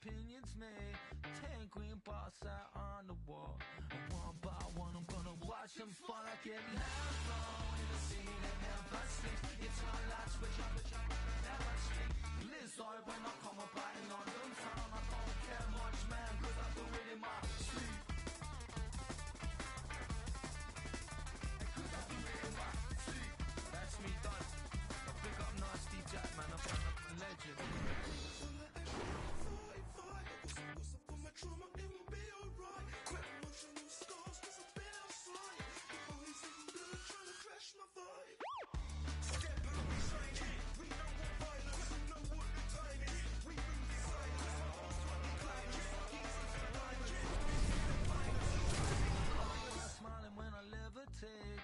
opinions made. 10 green bars out on the wall. And one by one I'm gonna watch them fall. I get loud in the scene and never sleep. It's my life switch up, never sleep. Lizard when I come up out in London town. I don't care much, man, cause I do it in my sleep. Cause I do it in my sleep. That's me done. I pick up Nasty Jack, man, I'm a legend.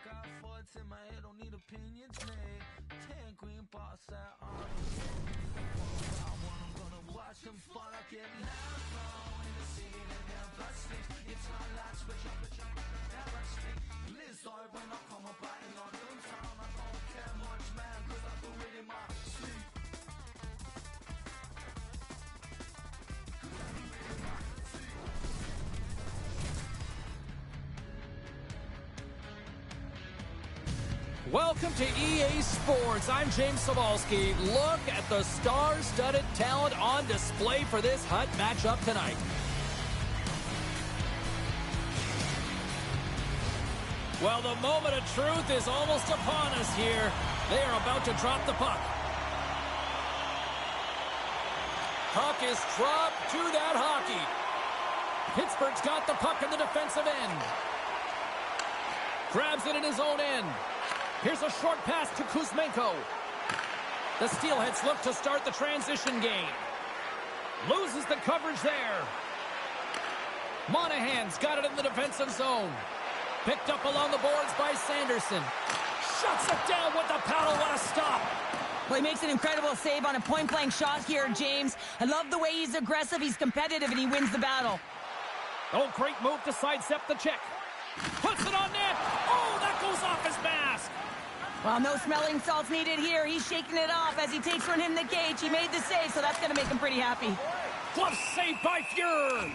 Got thoughts in my head, don't need opinions made. 10 green bars out on the wall. I'm gonna watch them fall. I get loud in the scene and never sleep. It's my life switch up, never sleep. Lizard when I come up out in London town. I don't care much, man, cause I do it in my sleep. Welcome to EA Sports. I'm James Sabalski. Look at the star-studded talent on display for this hot matchup tonight. Well, the moment of truth is almost upon us here. They are about to drop the puck. Puck is dropped to that hockey. Pittsburgh's got the puck in the defensive end. Grabs it in his own end. Here's a short pass to Kuzmenko. The Steelheads look to start the transition game. Loses the coverage there. Monahan's got it in the defensive zone. Picked up along the boards by Sanderson. Shuts it down with the paddle. What a stop. Well, he makes an incredible save on a point-blank shot here, James. I love the way he's aggressive, he's competitive, and he wins the battle. Oh, great move to sidestep the check. Puts it on net. Oh, that goes off his mask. Well, no smelling salts needed here. He's shaking it off as he takes from him the gauge. He made the save, so that's going to make him pretty happy. Glove save by Fuhrer.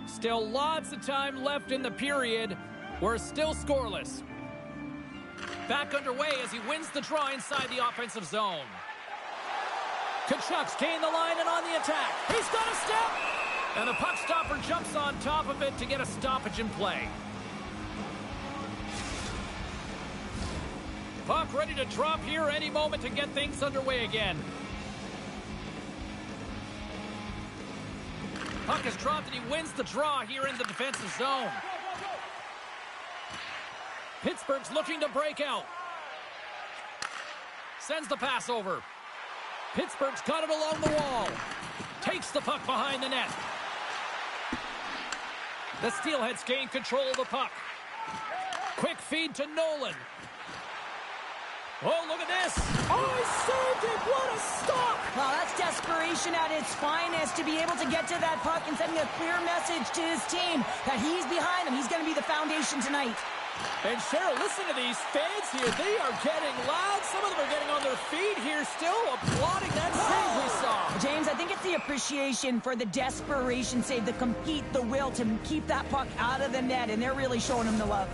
Still lots of time left in the period. We're still scoreless. Back underway as he wins the draw inside the offensive zone. Kachuk's gained the line and on the attack. He's got a step! And the puck stopper jumps on top of it to get a stoppage in play. Puck ready to drop here any moment to get things underway again. Puck is dropped and he wins the draw here in the defensive zone. Pittsburgh's looking to break out. Sends the pass over. Pittsburgh's got it along the wall. Takes the puck behind the net. The Steelheads gain control of the puck. Quick feed to Nolan. Oh, look at this. Oh, he saved it. What a stop. Well, that's desperation at its finest to be able to get to that puck and sending a clear message to his team that he's behind him. He's going to be the foundation tonight. And Cheryl, listen to these fans here. They are getting loud. Some of them are getting on their feet here still, applauding that save we saw. James, I think it's the appreciation for the desperation save, the compete, the will to keep that puck out of the net, and they're really showing him the love.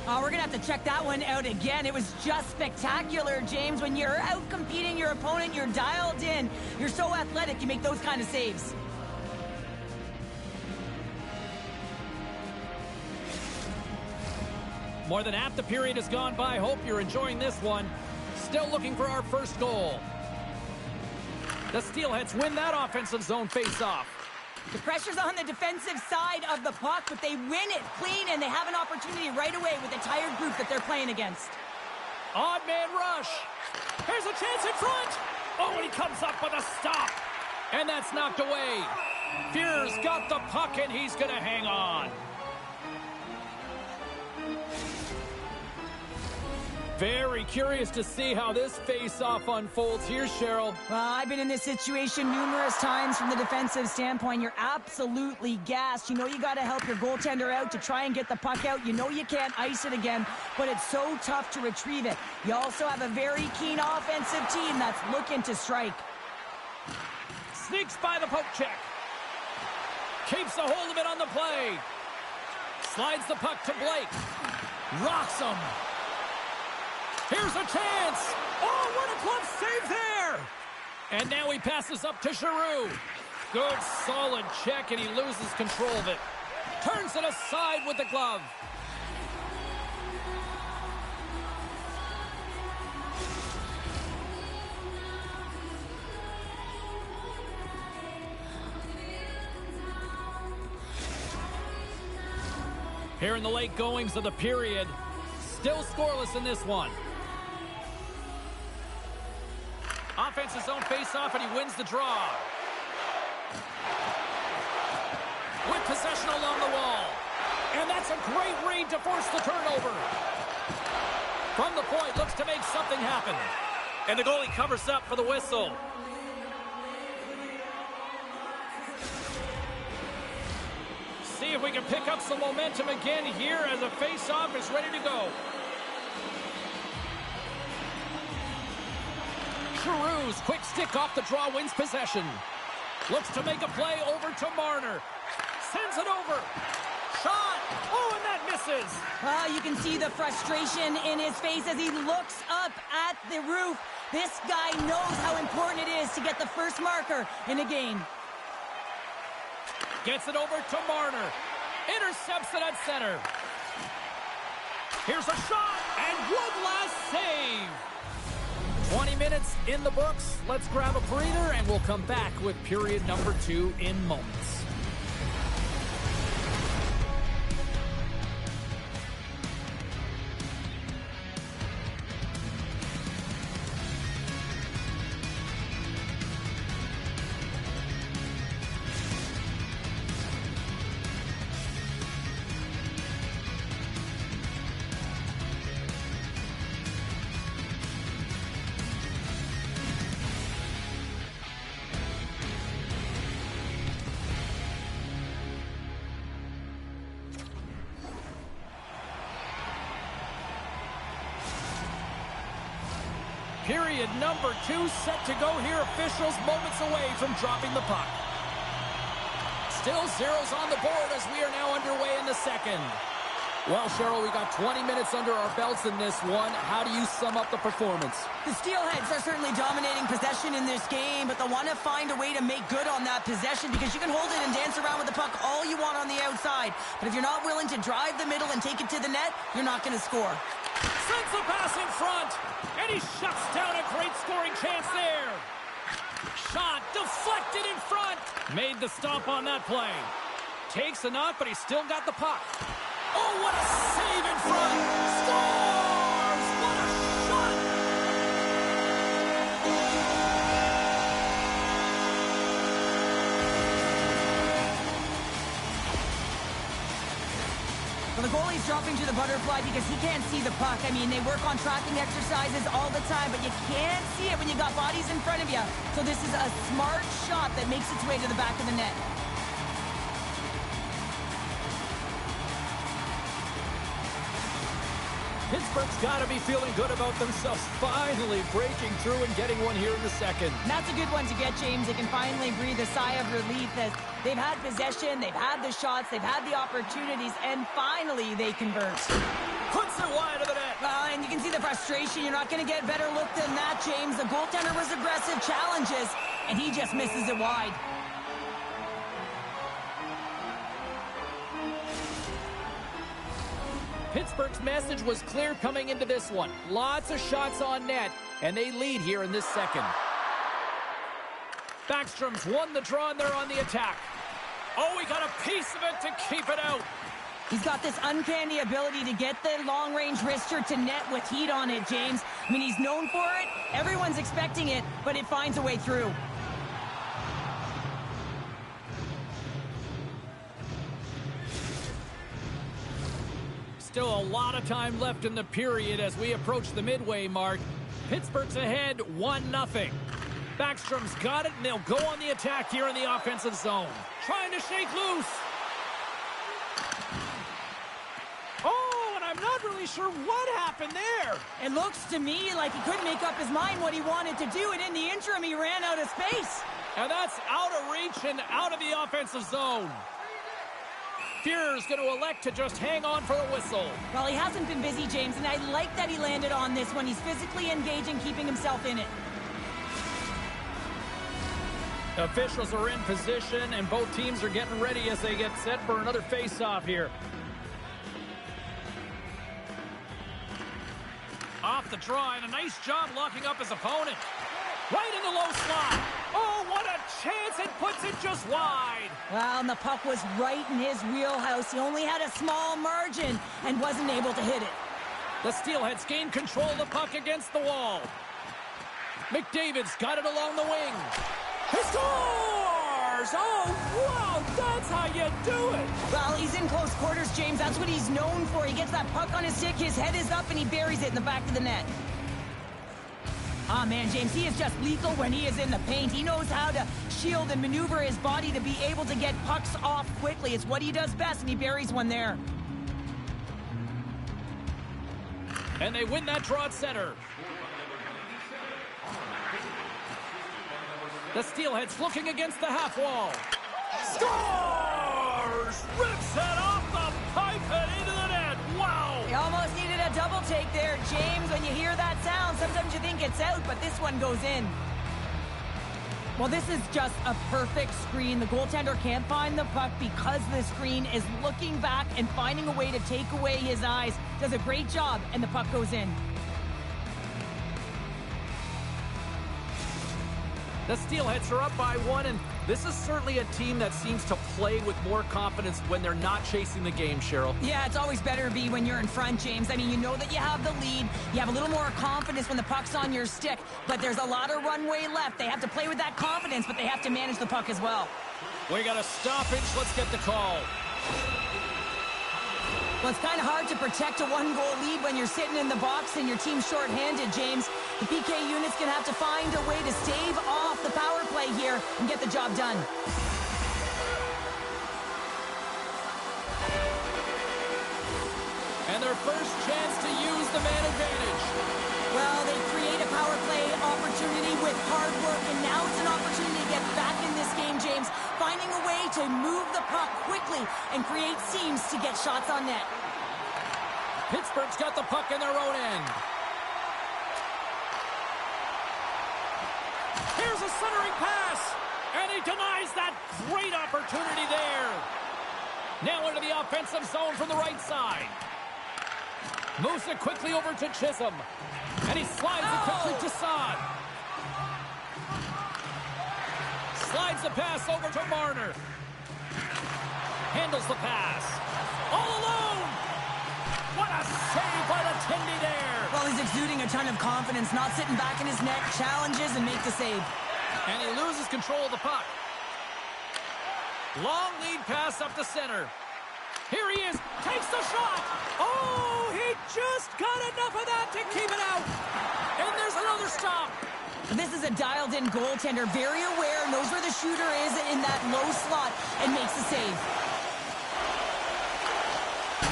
Oh, we're going to have to check that one out again. It was just spectacular, James. When you're out competing your opponent, you're dialed in. You're so athletic, you make those kind of saves. More than half the period has gone by. Hope you're enjoying this one. Still looking for our first goal. The Steelheads win that offensive zone face-off. The pressure's on the defensive side of the puck, but they win it clean, and they have an opportunity right away with the tired group that they're playing against. Odd man rush. Here's a chance in front. Oh, and he comes up with a stop. And that's knocked away. Fuhrer's got the puck, and he's going to hang on. Very curious to see how this face-off unfolds here, Cheryl. Well, I've been in this situation numerous times from the defensive standpoint. You're absolutely gassed. You know you got to help your goaltender out to try and get the puck out. You know you can't ice it again, but it's so tough to retrieve it. You also have a very keen offensive team that's looking to strike. Sneaks by the poke check. Keeps a hold of it on the play. Slides the puck to Blake. Rocks him. Here's a chance. Oh, what a glove save there. And now he passes up to Giroux. Good, solid check, and he loses control of it. Turns it aside with the glove. Here in the late goings of the period, still scoreless in this one. Offense's zone face-off, and he wins the draw. With possession along the wall. And that's a great read to force the turnover. From the point, looks to make something happen. And the goalie covers up for the whistle. See if we can pick up some momentum again here as a face-off is ready to go. Giroux's quick stick off the draw wins possession. Looks to make a play over to Marner. Sends it over. Shot. Oh, and that misses. You can see the frustration in his face as he looks up at the roof. This guy knows how important it is to get the first marker in a game. Gets it over to Marner. Intercepts it at center. Here's a shot, and one last save. 20 minutes in the books. Let's grab a breather, and we'll come back with period number 2 in moments. Period number 2 set to go here. Officials moments away from dropping the puck. Still zeros on the board as we are now underway in the second. Well, Cheryl, we got 20 minutes under our belts in this one. How do you sum up the performance? The Steelheads are certainly dominating possession in this game, but they want to find a way to make good on that possession because you can hold it and dance around with the puck all you want on the outside. But if you're not willing to drive the middle and take it to the net, you're not going to score. Sends the pass in front, and he shuts down a great scoring chance there. Shot deflected in front. Made the stop on that play. Takes a knock, but he's still got the puck. Oh, what a save in front. Scores! What a shot! Well, the goalie's dropping to the butterfly because he can't see the puck. I mean, they work on tracking exercises all the time, but you can't see it when you got bodies in front of you. So this is a smart shot that makes its way to the back of the net. Pittsburgh's got to be feeling good about themselves, finally breaking through and getting one here in the second. And that's a good one to get, James. They can finally breathe a sigh of relief as they've had possession, they've had the shots, they've had the opportunities, and finally they convert. Puts it wide of the net. And you can see the frustration. You're not going to get a better look than that, James. The goaltender was aggressive, challenges, and he just misses it wide. Pittsburgh's message was clear coming into this one. Lots of shots on net, and they lead here in this second. Backstrom's won the draw, and they're on the attack. Oh, he got a piece of it to keep it out. He's got this uncanny ability to get the long-range wrister to net with heat on it, James. I mean, he's known for it. Everyone's expecting it, but it finds a way through. still a lot of time left in the period as we approach the midway mark. Pittsburgh's ahead 1-0. Backstrom's got it, and they'll go on the attack here in the offensive zone. Trying to shake loose. Oh, and I'm not really sure what happened there. It looks to me like he couldn't make up his mind what he wanted to do, and in the interim, he ran out of space. And that's out of reach and out of the offensive zone. Fuhrer's going to elect to just hang on for a whistle. Well, he hasn't been busy, James, and I like that he landed on this one. He's physically engaging, keeping himself in it. Officials are in position, and both teams are getting ready as they get set for another face-off here. Off the draw, and a nice job locking up his opponent. Right in the low slot. Oh, what a chance. It puts it just wide. Well, and the puck was right in his wheelhouse. He only had a small margin and wasn't able to hit it. The Steelheads gain control of the puck against the wall. McDavid's got it along the wing. He scores! Oh, wow, that's how you do it. Well, he's in close quarters, James. That's what he's known for. He gets that puck on his stick, his head is up, and he buries it in the back of the net. Ah, man, James, he is just lethal when he is in the paint. He knows how to shield and maneuver his body to be able to get pucks off quickly. It's what he does best, and he buries one there. And they win that draw at center. The Steelheads looking against the half wall. Scores! Rips it off the pipe and into the net. Wow! He almost needed a double take there, James. When you hear that sound, sometimes you think it's out, but this one goes in. Well, this is just a perfect screen. The goaltender can't find the puck because the screen is looking back and finding a way to take away his eyes. Does a great job, and the puck goes in. The Steelheads are up by one, and this is certainly a team that seems to play with more confidence when they're not chasing the game, Cheryl. Yeah, it's always better to be when you're in front, James. I mean, you know that you have the lead. You have a little more confidence when the puck's on your stick, but there's a lot of runway left. They have to play with that confidence, but they have to manage the puck as well. We got a stoppage. Let's get the call. Well, it's kind of hard to protect a one-goal lead when you're sitting in the box and your team's shorthanded, James. The PK unit's going to have to find a way to stave off the power play here and get the job done. And their first chance to use the man advantage. Well, they create a power play opportunity with hard work, and now it's an opportunity to get back in this game, James. Finding a way to move the puck quickly and create seams to get shots on net. Pittsburgh's got the puck in their own end. Here's a centering pass, and he denies that great opportunity there. Now into the offensive zone from the right side. Moves it quickly over to Chisholm, and he slides it quickly to Saad. Slides the pass over to Marner. Handles the pass. All alone! What a save by the Tindy there! Well, he's exuding a ton of confidence, not sitting back in his net, challenges and make the save. And he loses control of the puck. Long lead pass up to center. Here he is, takes the shot! Oh, he just got enough of that to keep it out! And there's another stop! This is a dialed-in goaltender, very aware, knows where the shooter is in that low slot, and makes the save.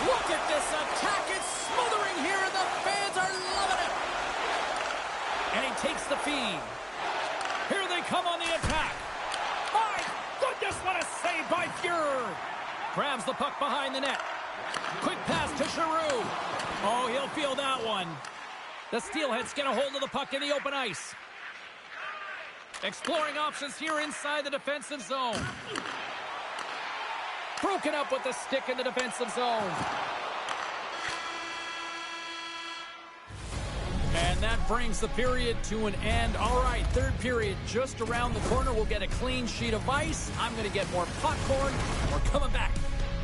Look at this attack, it's smothering here, and the fans are loving it! And he takes the feed. Here they come on the attack. My goodness, what a save by Fuhrer! Grabs the puck behind the net. Quick pass to Giroux. Oh, he'll feel that one. The Steelheads get a hold of the puck in the open ice. Exploring options here inside the defensive zone. Broken up with the stick in the defensive zone. And that brings the period to an end. All right, third period just around the corner. We'll get a clean sheet of ice. I'm going to get more popcorn. We're coming back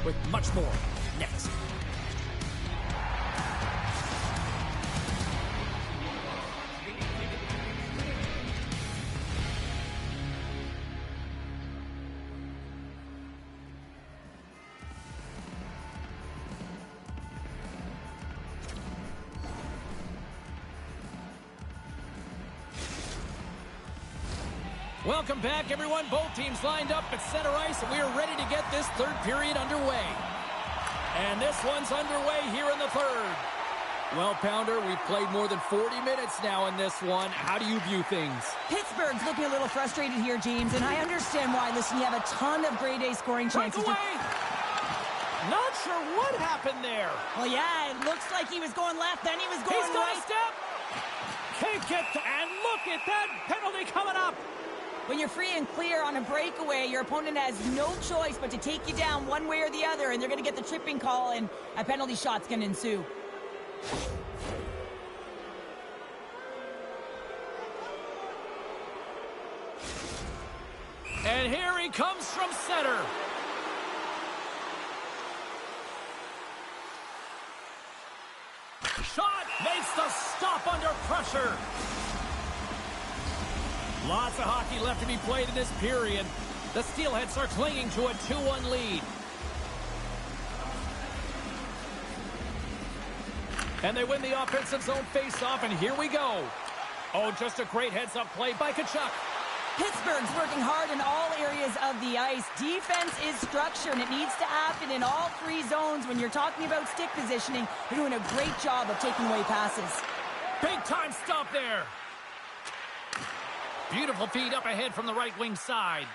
with much more next. Welcome back, everyone. Both teams lined up at center ice, and we are ready to get this third period underway. And this one's underway here in the third. Well, Pounder, we've played more than 40 minutes now in this one. How do you view things? Pittsburgh's looking a little frustrated here, James, and I understand why. Listen, you have a ton of grade A scoring chances. Breakaway! Not sure what happened there. Well, yeah, it looks like he was going left, then he was going He's got right. a step! Can't get and look at that penalty coming up! When you're free and clear on a breakaway, your opponent has no choice but to take you down one way or the other, and they're going to get the tripping call, and a penalty shot's going to ensue. And here he comes from center. Shot makes the stop under pressure. Lots of hockey left to be played in this period. The Steelheads are clinging to a 2-1 lead. And they win the offensive zone face-off, and here we go. Oh, just a great heads-up play by Tkachuk. Pittsburgh's working hard in all areas of the ice. Defense is structure, and it needs to happen in all three zones. When you're talking about stick positioning, they're doing a great job of taking away passes. Big-time stop there. Beautiful feed up ahead from the right wing side.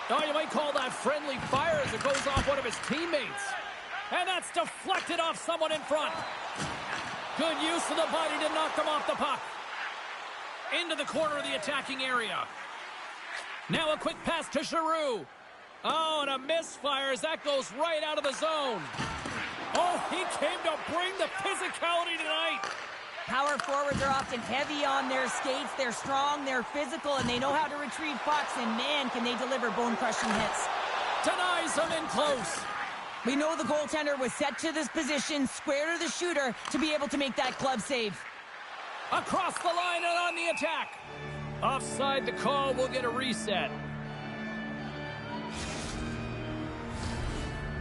Oh, you might call that friendly fire as it goes off one of his teammates. And that's deflected off someone in front. Good use of the body to knock them off the puck. Into the corner of the attacking area. Now a quick pass to Giroux. Oh, and a misfire as that goes right out of the zone. Oh, he came to bring the physicality tonight. Power forwards are often heavy on their skates. They're strong, they're physical, and they know how to retrieve pucks. And man, can they deliver bone-crushing hits. Denies him in close. We know the goaltender was set to this position, square to the shooter, to be able to make that glove save. Across the line and on the attack. Offside the call, will get a reset.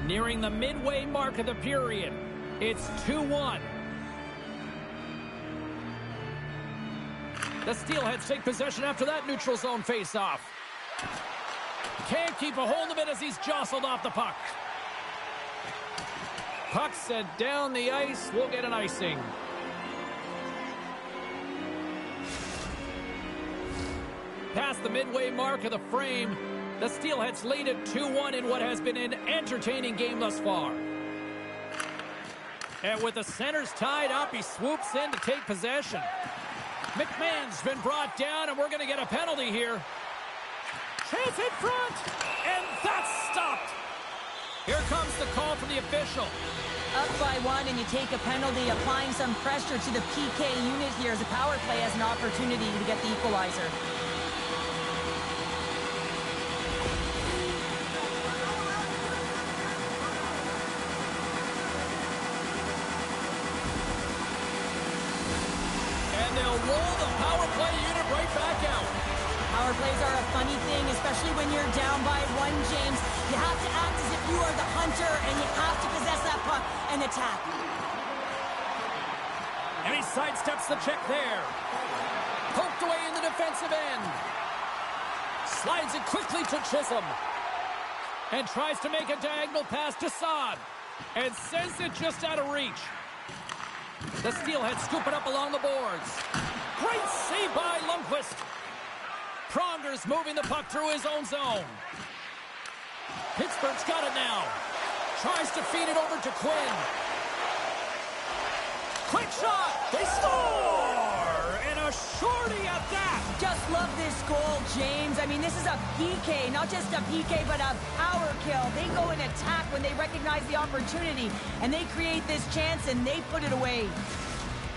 Nearing the midway mark of the period. It's 2-1. The Steelheads take possession after that neutral zone face-off. Can't keep a hold of it as he's jostled off the puck. Puck sent down the ice. We'll get an icing. Past the midway mark of the frame, the Steelheads lead at 2-1 in what has been an entertaining game thus far. And with the centers tied up, he swoops in to take possession. McMahon's been brought down, and we're going to get a penalty here. Chance in front, and that's stopped. Here comes the call from the official. Up by one, and you take a penalty, applying some pressure to the PK unit here as the power play has an opportunity to get the equalizer. They'll roll the power play unit right back out. Power plays are a funny thing, especially when you're down by one, James. You have to act as if you are the hunter, and you have to possess that puck and attack. And he sidesteps the check there. Poked away in the defensive end. Slides it quickly to Chisholm. And tries to make a diagonal pass to Saad. And sends it just out of reach. The Steelheads scoop it up along the boards. Great save by Lundqvist. Pronger's moving the puck through his own zone. Pittsburgh's got it now. Tries to feed it over to Quinn. Quick shot. They score! And a shorty at that. Just love this goal, James. I mean, this is a PK, not just a PK, but a power kill. They go and attack when they recognize the opportunity, and they create this chance, and they put it away.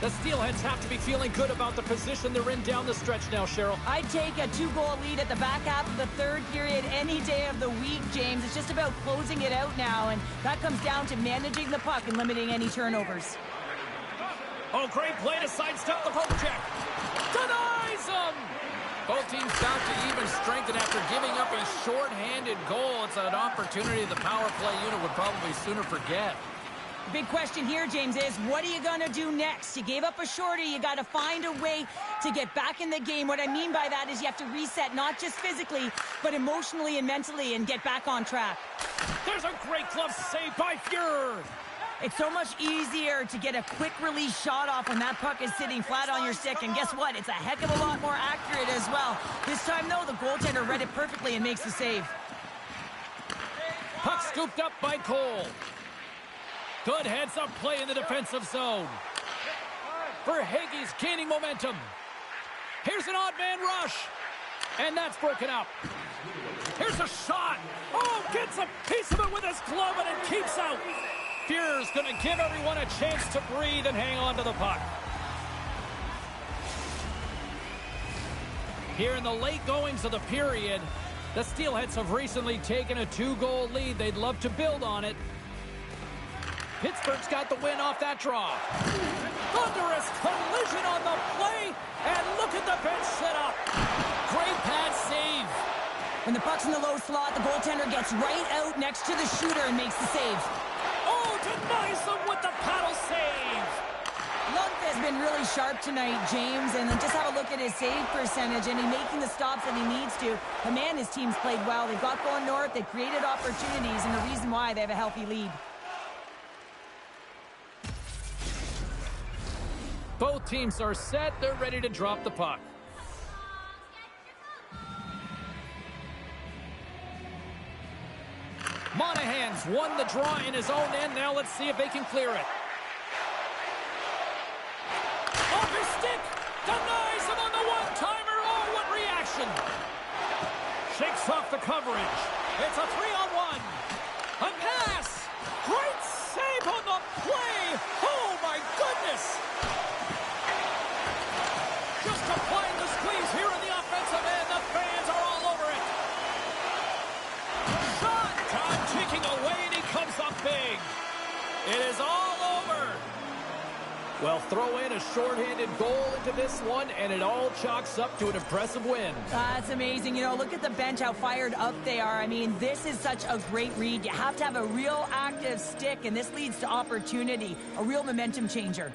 The Steelheads have to be feeling good about the position they're in down the stretch now, Cheryl. I'd take a 2-goal lead at the back half of the third period any day of the week, James. It's just about closing it out now, and that comes down to managing the puck and limiting any turnovers. Oh, great play to sidestep the poke check. Denies him! Both teams back to even strength, and after giving up a short-handed goal, it's an opportunity the power play unit would probably sooner forget. The big question here, James, is what are you going to do next? You gave up a shorty. You got to find a way to get back in the game. What I mean by that is you have to reset, not just physically, but emotionally and mentally, and get back on track. There's a great glove save by Fuhr. It's so much easier to get a quick release shot off when that puck is sitting flat on your stick. And guess what? It's a heck of a lot more accurate as well. This time, though, the goaltender read it perfectly and makes the save. Puck scooped up by Cole. Good heads-up play in the defensive zone. Verhaeghe's gaining momentum. Here's an odd man rush. And that's broken up. Here's a shot. Oh, gets a piece of it with his glove and it keeps out. Fuhr's going to give everyone a chance to breathe and hang on to the puck. Here in the late goings of the period, the Steelheads have recently taken a 2-goal lead. They'd love to build on it. Pittsburgh's got the win off that draw. Thunderous collision on the play, and look at the bench set up. Great pad save. When the puck's in the low slot, the goaltender gets right out next to the shooter and makes the save. Oh, denies them with the paddle save. Lundqvist has been really sharp tonight, James, and just have a look at his save percentage, and he's making the stops that he needs to. But man, his team's played well. They've got going north, they've created opportunities, and the reason why they have a healthy lead. Both teams are set. They're ready to drop the puck. Monahan's won the draw in his own end. Now let's see if they can clear it. Off his stick. Denies him on the one-timer. Oh, what reaction. Shakes off the coverage. It's a 3-on-1. A pass. Great save on the play. Oh, my goodness. Just applying the squeeze here in the offensive end. The fans are all over it. Shot. Time ticking away, and he comes up big. It is all over. Well, throw in a shorthanded goal into this one, and it all chalks up to an impressive win. That's amazing. You know, look at the bench, how fired up they are. I mean, this is such a great read. You have to have a real active stick, and this leads to opportunity, a real momentum changer.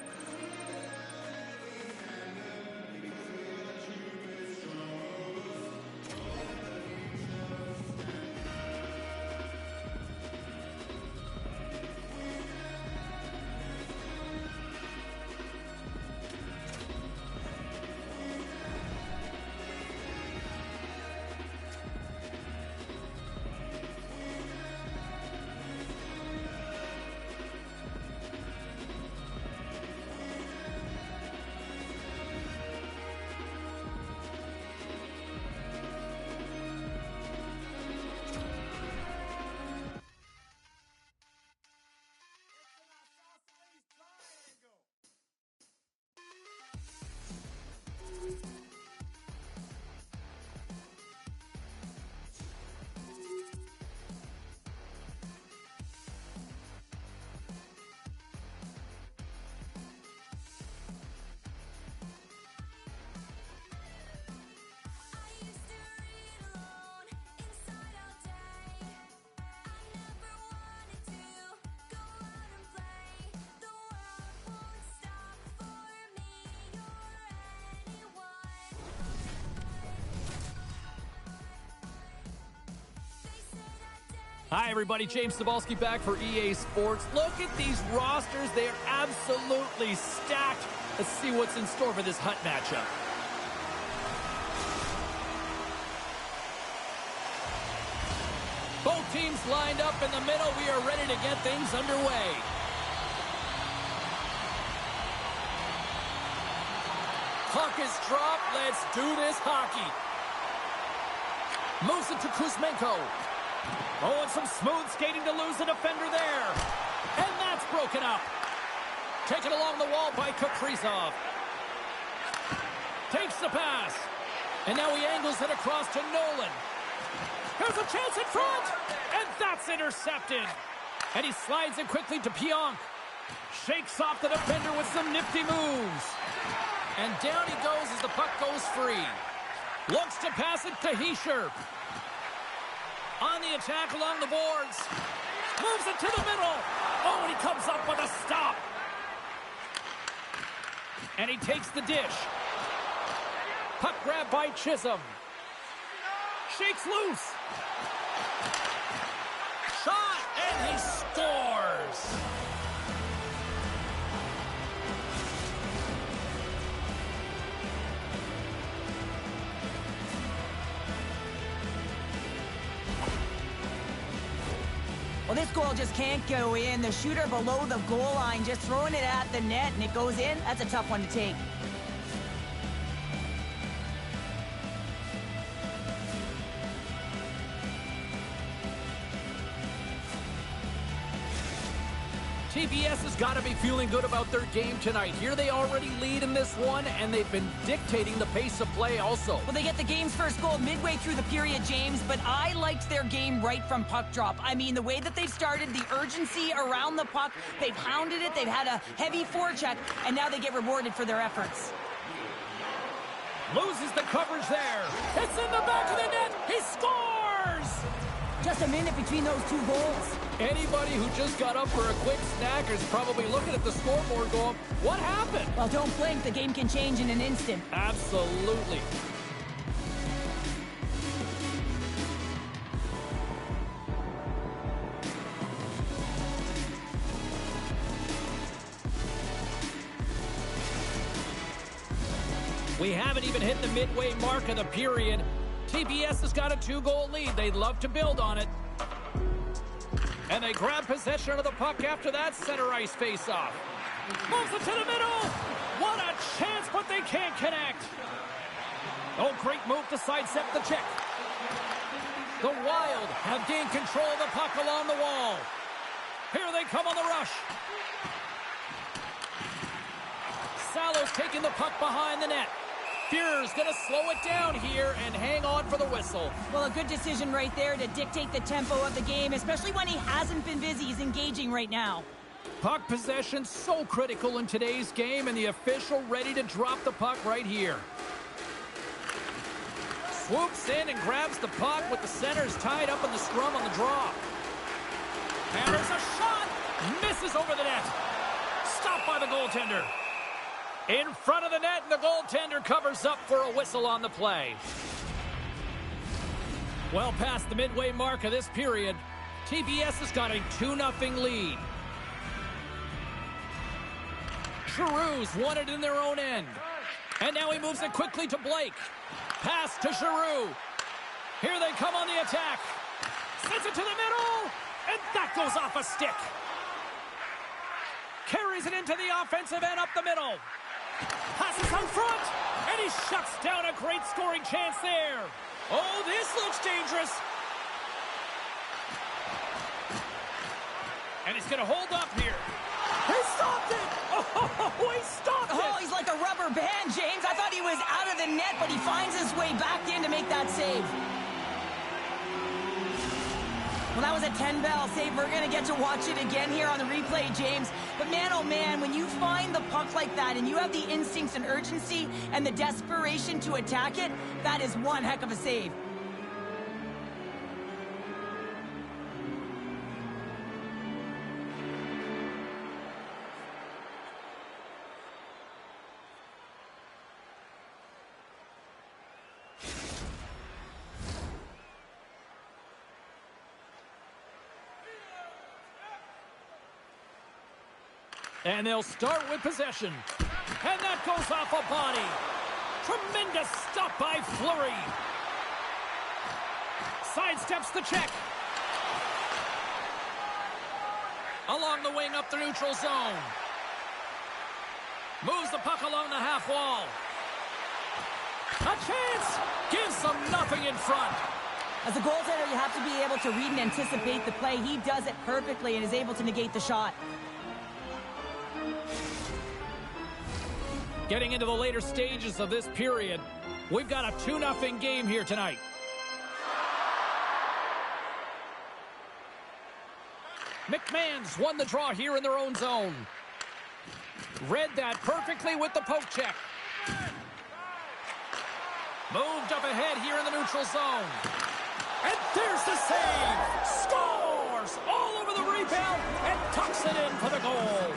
Hi, everybody. James Cybulski back for EA Sports. Look at these rosters. They are absolutely stacked. Let's see what's in store for this Hut matchup. Both teams lined up in the middle. We are ready to get things underway. Puck is dropped. Let's do this hockey. Moves it to Kuzmenko. Oh, and some smooth skating to lose the defender there. And that's broken up. Taken along the wall by Kaprizov. Takes the pass. And now he angles it across to Nolan. Here's a chance in front. And that's intercepted. And he slides it quickly to Pionk. Shakes off the defender with some nifty moves. And down he goes as the puck goes free. Looks to pass it to Hischier. On the attack along the boards. Moves it to the middle. Oh, and he comes up with a stop. And he takes the dish. Puck grab by Chisholm. Shakes loose. Shot, and he scores. Well, this goal just can't go in. The shooter below the goal line just throwing it at the net, and it goes in. That's a tough one to take. TPS has got to be feeling good about their game tonight. Here they already lead in this one, and they've been dictating the pace of play also. Well, they get the game's first goal midway through the period, James, but I liked their game right from puck drop. I mean, the way that they've started, the urgency around the puck, they've hounded it, they've had a heavy forecheck, and now they get rewarded for their efforts. Loses the coverage there. It's in the back of the net. He scores! Just a minute between those two goals. Anybody who just got up for a quick snack is probably looking at the scoreboard going, what happened? Well, don't blink. The game can change in an instant. Absolutely. We haven't even hit the midway mark of the period. TPS has got a 2-goal lead. They'd love to build on it. And they grab possession of the puck after that center ice face-off. Moves it to the middle. What a chance, but they can't connect. Oh, great move to sidestep the check. The Wild have gained control of the puck along the wall. Here they come on the rush. Salo's taking the puck behind the net. Fuhrer's going to slow it down here and hang on for the whistle. Well, a good decision right there to dictate the tempo of the game, especially when he hasn't been busy. He's engaging right now. Puck possession so critical in today's game, and the official ready to drop the puck right here. Swoops in and grabs the puck with the centers tied up in the scrum on the draw. And there's a shot. Misses over the net. Stopped by the goaltender. In front of the net, and the goaltender covers up for a whistle on the play. Well past the midway mark of this period, TPS has got a 2-0 lead. Giroux's won it in their own end. And now he moves it quickly to Blake. Pass to Giroux. Here they come on the attack. Sends it to the middle, and that goes off a stick. Carries it into the offensive end up the middle. Passes out front, and he shuts down a great scoring chance there. Oh, this looks dangerous. And he's going to hold up here. He stopped it! Oh, he stopped it! Oh, he's like a rubber band, James. I thought he was out of the net, but he finds his way back in to make that save. Well, that was a 10-bell save. We're going to get to watch it again here on the replay, James. But man, oh man, when you find the puck like that and you have the instincts and urgency and the desperation to attack it, that is one heck of a save. And they'll start with possession. And that goes off a body. Tremendous stop by Fleury. Sidesteps the check. Along the wing up the neutral zone. Moves the puck along the half wall. A chance. Gives them nothing in front. As a goaltender, you have to be able to read and anticipate the play. He does it perfectly and is able to negate the shot. Getting into the later stages of this period, we've got a 2-0 game here tonight. McMahon's won the draw here in their own zone. Read that perfectly with the poke check. Moved up ahead here in the neutral zone. And there's the save! Scores! scores all over the rebound and tucks it in for the goal.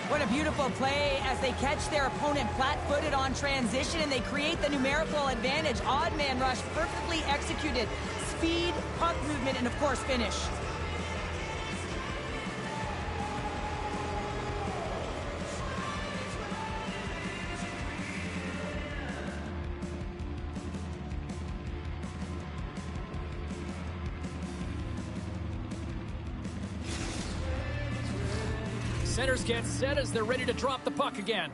What a beautiful play as they catch their opponent flat-footed on transition and they create the numerical advantage. Odd man rush, perfectly executed. Speed, puck movement, and of course finish. Centers get set as they're ready to drop the puck again.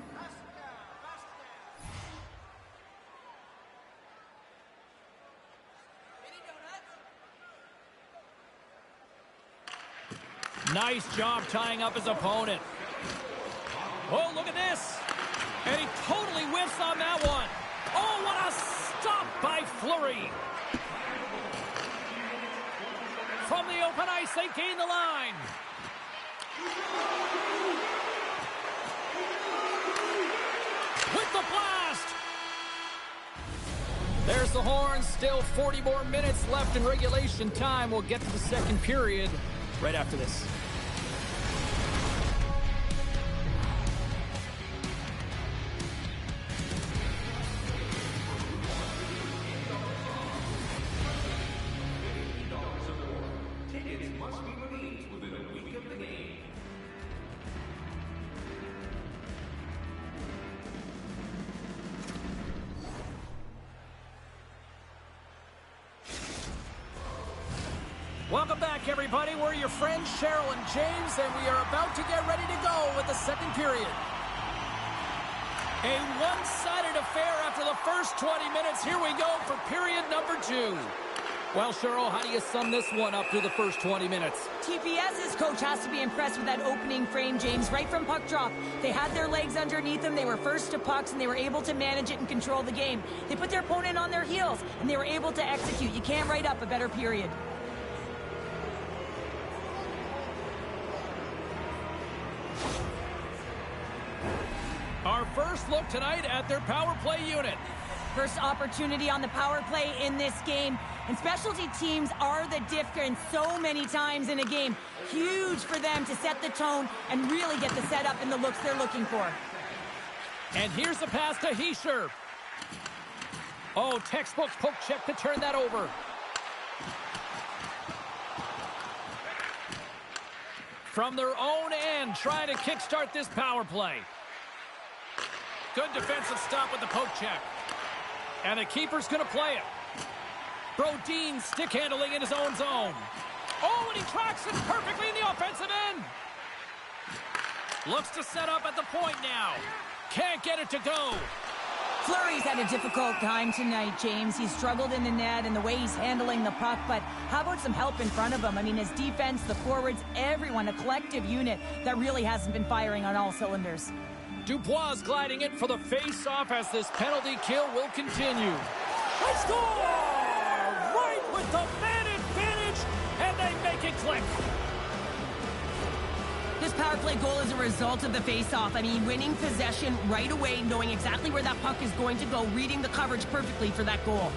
Nice job tying up his opponent. Oh, look at this. And he totally whiffs on that one. Oh, what a stop by Fleury. From the open ice, they gain the line. With the blast! There's the horn. Still 40 more minutes left in regulation time. We'll get to the second period right after this. Welcome back, everybody. We're your friends, Cheryl and James, and we are about to get ready to go with the second period. A one-sided affair after the first 20 minutes. Here we go for period number 2. Well, Cheryl, how do you sum this one up through the first 20 minutes? TPS's coach has to be impressed with that opening frame, James, right from puck drop. They had their legs underneath them, they were first to pucks, and they were able to manage it and control the game. They put their opponent on their heels, and they were able to execute. You can't write up a better period. Our first look tonight at their power play unit. First opportunity on the power play in this game. And specialty teams are the difference so many times in a game. Huge for them to set the tone and really get the setup and the looks they're looking for. And here's the pass to Hischier. Oh, textbook poke check to turn that over. From their own end, trying to kickstart this power play. Good defensive stop with the poke check. And the keeper's going to play it. Brodin stick handling in his own zone. Oh, and he tracks it perfectly in the offensive end. Looks to set up at the point now. Can't get it to go. Fleury's had a difficult time tonight, James. He's struggled in the net and the way he's handling the puck, but how about some help in front of him? I mean, his defense, the forwards, everyone, a collective unit that really hasn't been firing on all cylinders. Dubois gliding in for the face-off as this penalty kill will continue. They score! Right with the man advantage, and they make it click. This power play goal is a result of the face-off. I mean, winning possession right away, knowing exactly where that puck is going to go, reading the coverage perfectly for that goal.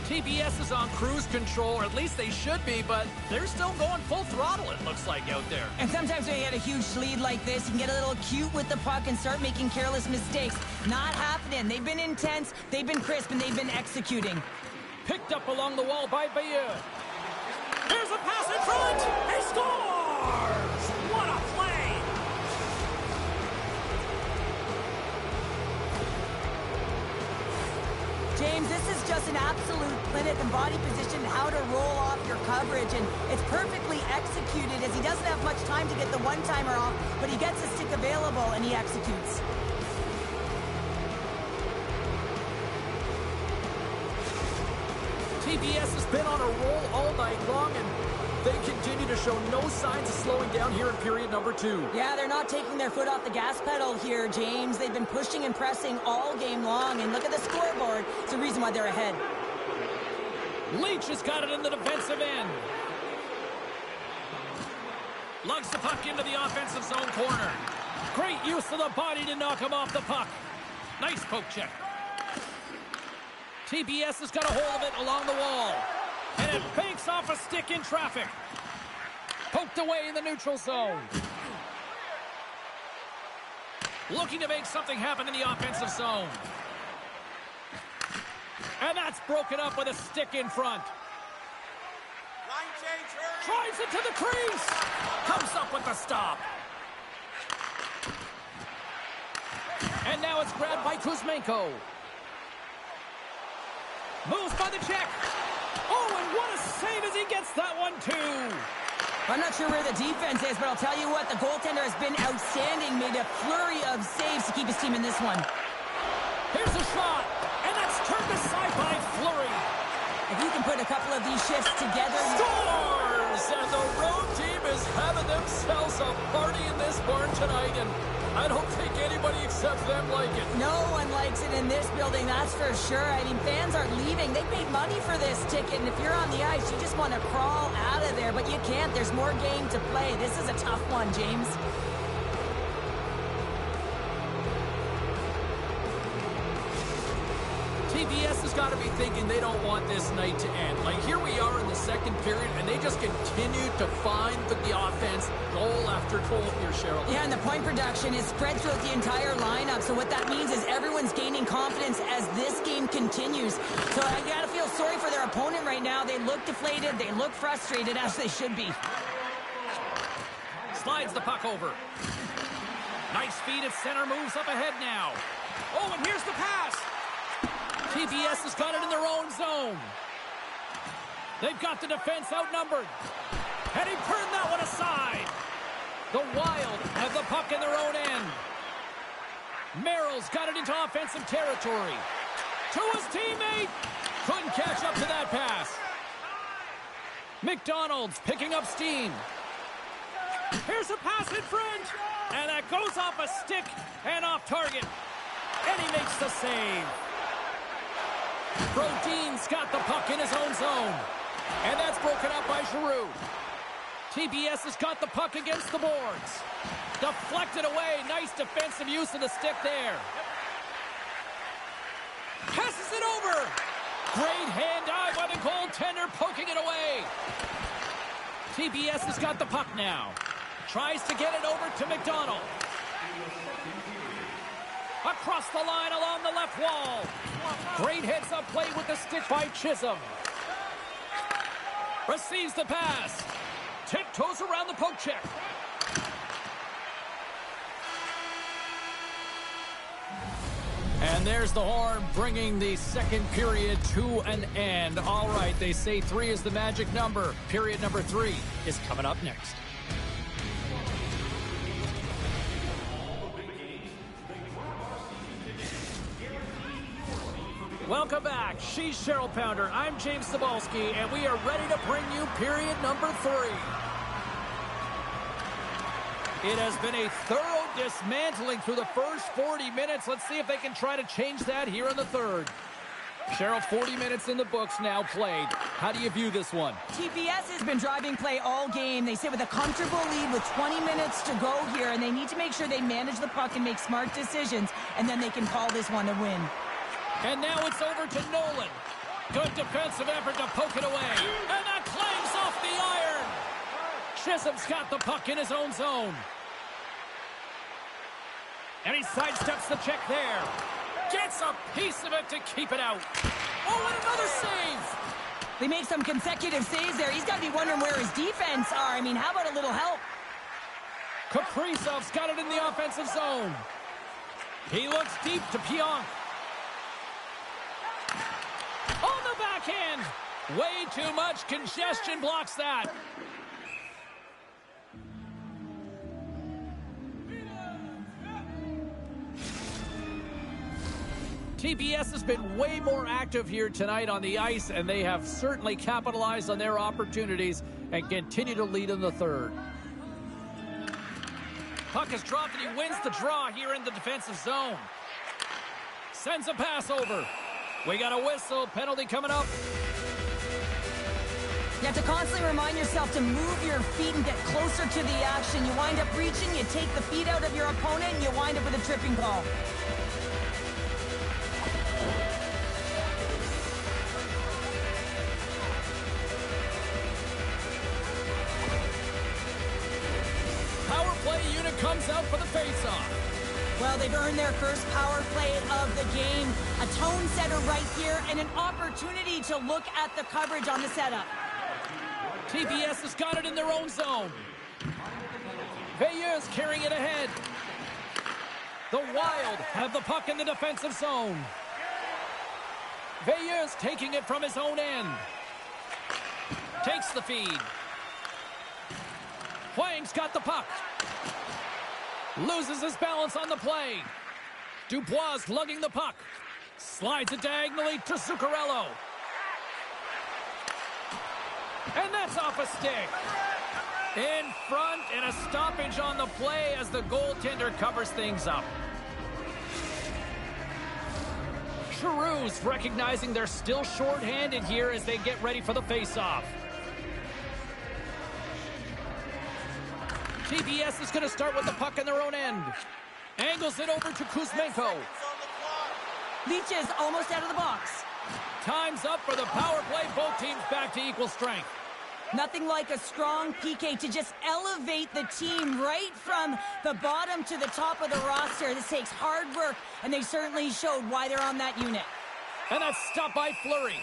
TBS is on cruise control, or at least they should be, but they're still going full throttle, it looks like, out there. And sometimes when you get a huge lead like this, you can get a little cute with the puck and start making careless mistakes. Not happening. They've been intense, they've been crisp, and they've been executing. Picked up along the wall by Bayeux. Here's a pass in front! He scores! What a play! James, this is just an absolute clinic and body position, how to roll off your coverage, and it's perfectly executed as he doesn't have much time to get the one-timer off, but he gets his stick available and he executes. TBS has been on a roll all night long, and they continue to show no signs of slowing down here in period number 2. Yeah, they're not taking their foot off the gas pedal here, James. They've been pushing and pressing all game long, and look at the scoreboard. It's the reason why they're ahead. Leach has got it in the defensive end. Lugs the puck into the offensive zone corner. Great use of the body to knock him off the puck. Nice poke check. TBS has got a hold of it along the wall. And it banks off a stick in traffic. Poked away in the neutral zone. Looking to make something happen in the offensive zone. And that's broken up with a stick in front. Line change, hurry. Drives it to the crease. Comes up with the stop. And now it's grabbed by Kuzmenko. Moves by the check. Oh, and what a save as he gets that one, too. I'm not sure where the defense is, but I'll tell you what, the goaltender has been outstanding. Made a flurry of saves to keep his team in this one. Here's a shot, and that's turned aside by Fleury. If you can put a couple of these shifts together... Scores! And the road team is having themselves a party in this barn tonight, and I don't think anybody except them like it. No one likes it in this building, that's for sure. I mean, fans are leaving. They paid money for this ticket, and if you're on the ice, you just want to crawl out of there, but you can't. There's more game to play. This is a tough one, James. TBS has got to be thinking they don't want this night to end. Like, here we are in the second period, and they just continue to find the offense goal after goal here, Cheryl. Yeah, and the point production is spread throughout the entire lineup, so what that means is everyone's gaining confidence as this game continues. So I got to feel sorry for their opponent right now. They look deflated, they look frustrated, as they should be. Slides the puck over. Nice feed at center, moves up ahead now. Oh, and here's the pass. TBS has got it in their own zone. They've got the defense outnumbered. And he turned that one aside. The Wild have the puck in their own end. Merrill's got it into offensive territory. To his teammate. Couldn't catch up to that pass. McDonald's picking up steam. Here's a pass in front. And that goes off a stick and off target. And he makes the save. Brodin's got the puck in his own zone. And that's broken up by Giroux. TBS has got the puck against the boards. Deflected away. Nice defensive use of the stick there. Passes it over. Great hand eye by the goaltender, poking it away. TBS has got the puck now. Tries to get it over to McDonald. Across the line along the left wall. Great heads-up play with the stick by Chisholm. Receives the pass. Tiptoes around the poke check. And there's the horn, bringing the second period to an end. All right, they say 3 is the magic number. Period number 3 is coming up next. Welcome back. She's Cheryl Pounder. I'm James Cebulski, and we are ready to bring you period number 3. It has been a thorough dismantling through the first 40 minutes. Let's see if they can try to change that here in the third. Cheryl, 40 minutes in the books now played. How do you view this one? TPS has been driving play all game. They sit with a comfortable lead with 20 minutes to go here, and they need to make sure they manage the puck and make smart decisions, and then they can call this one a win. And now it's over to Nolan. Good defensive effort to poke it away. And that clangs off the iron. Chisholm's got the puck in his own zone. And he sidesteps the check there. Gets a piece of it to keep it out. Oh, and another save. They make some consecutive saves there. He's got to be wondering where his defense are. I mean, how about a little help? Kaprizov's got it in the offensive zone. He looks deep to Pionk. On the backhand. Way too much congestion blocks that. TBS has been way more active here tonight on the ice, and they have certainly capitalized on their opportunities and continue to lead in the third. Puck is dropped, and he wins the draw here in the defensive zone. Sends a pass over. We got a whistle. Penalty coming up. You have to constantly remind yourself to move your feet and get closer to the action. You wind up reaching, you take the feet out of your opponent, and you wind up with a tripping call. Power play unit comes out for the face-off. Well, they've earned their first power play of the game. A tone setter right here and an opportunity to look at the coverage on the setup. TPS has got it in their own zone. Veilleux's carrying it ahead. The Wild have the puck in the defensive zone. Veilleux's taking it from his own end. Takes the feed. Huang's got the puck. Loses his balance on the play. Dubois lugging the puck. Slides it diagonally to Zuccarello. And that's off a stick. In front, and a stoppage on the play as the goaltender covers things up. Giroux's recognizing they're still short-handed here as they get ready for the face-off. TPS is going to start with the puck in their own end. Angles it over to Kuzmenko. Leach is almost out of the box. Time's up for the power play. Both teams back to equal strength. Nothing like a strong PK to just elevate the team right from the bottom to the top of the roster. This takes hard work, and they certainly showed why they're on that unit. And that's stopped by Fleury.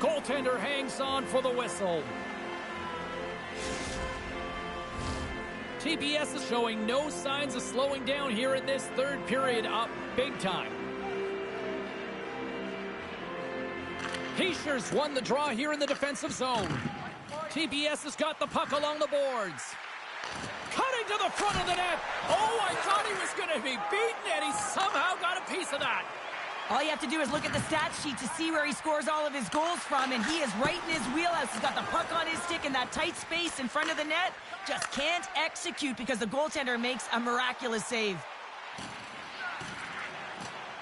Goaltender hangs on for the whistle. TPS is showing no signs of slowing down here in this third period, up big time. Heischer's won the draw here in the defensive zone. TPS has got the puck along the boards. Cutting to the front of the net. Oh, I thought he was going to be beaten, and he somehow got a piece of that. All you have to do is look at the stat sheet to see where he scores all of his goals from, and he is right in his wheelhouse. He's got the puck on his stick in that tight space in front of the net. Just can't execute because the goaltender makes a miraculous save.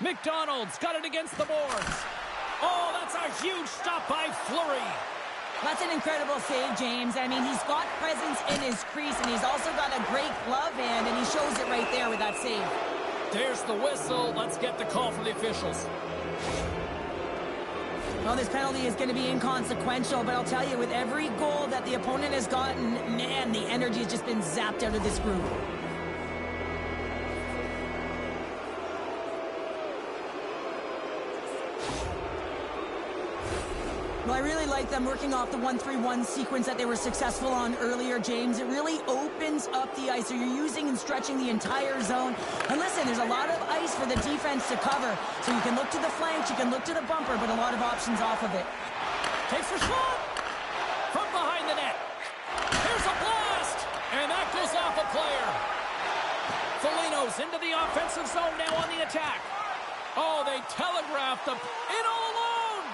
McDonald's got it against the boards. Oh, that's a huge stop by Fleury. That's an incredible save, James. I mean, he's got presence in his crease, and he's also got a great glove hand, and he shows it right there with that save. There's the whistle. Let's get the call from the officials. Well, this penalty is going to be inconsequential, but I'll tell you, with every goal that the opponent has gotten, man, the energy has just been zapped out of this group. Well, I really like them working off the 1-3-1 sequence that they were successful on earlier, James. It really opens up the ice, so you're using and stretching the entire zone. And listen, there's a lot of ice for the defense to cover, so you can look to the flanks, you can look to the bumper, but a lot of options off of it. Takes a shot from behind the net. Here's a blast, and that goes off a player. Foligno's into the offensive zone now on the attack. Oh, they telegraphed them in all alone.